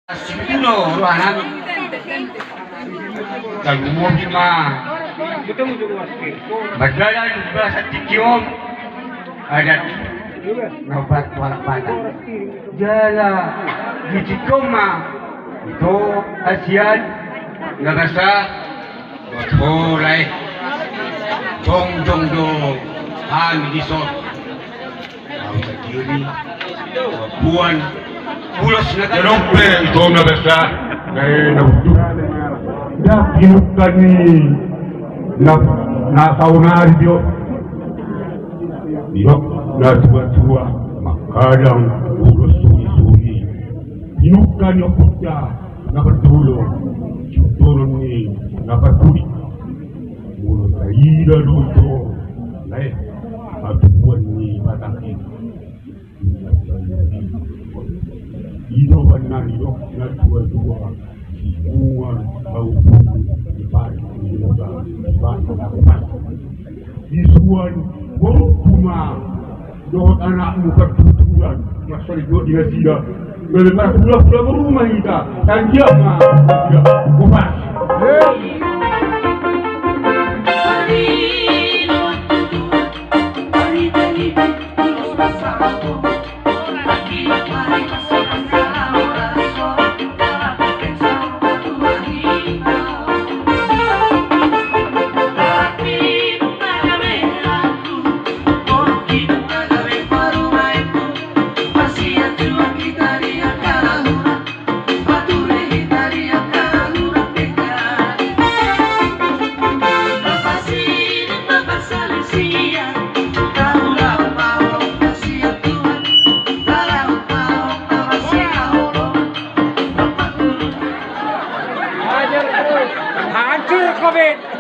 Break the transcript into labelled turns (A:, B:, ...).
A: Sino ruangan kayu mau gimana? Berjalan bahasa tikiom ada nobat walak pada jalan di tikiom mah itu ASEAN nggak bisa boleh dong di sot tahu sendiri buan pulos na
B: Rompe ito na basta kaya nabuduk na ginukan ni na saunari diyo na tua makadang ulos suri ginukan yung putya na bertulong turun ni na patuli mula sa ira luto lain matuan ni patakin ino na ino na tua hubungan maupun ibadah isuan walaupuna dohot anakmu ketuturan masal juga dia tidak bagaimana pula berumah kita dan dia mah tidak kupas
C: Hancur COVID.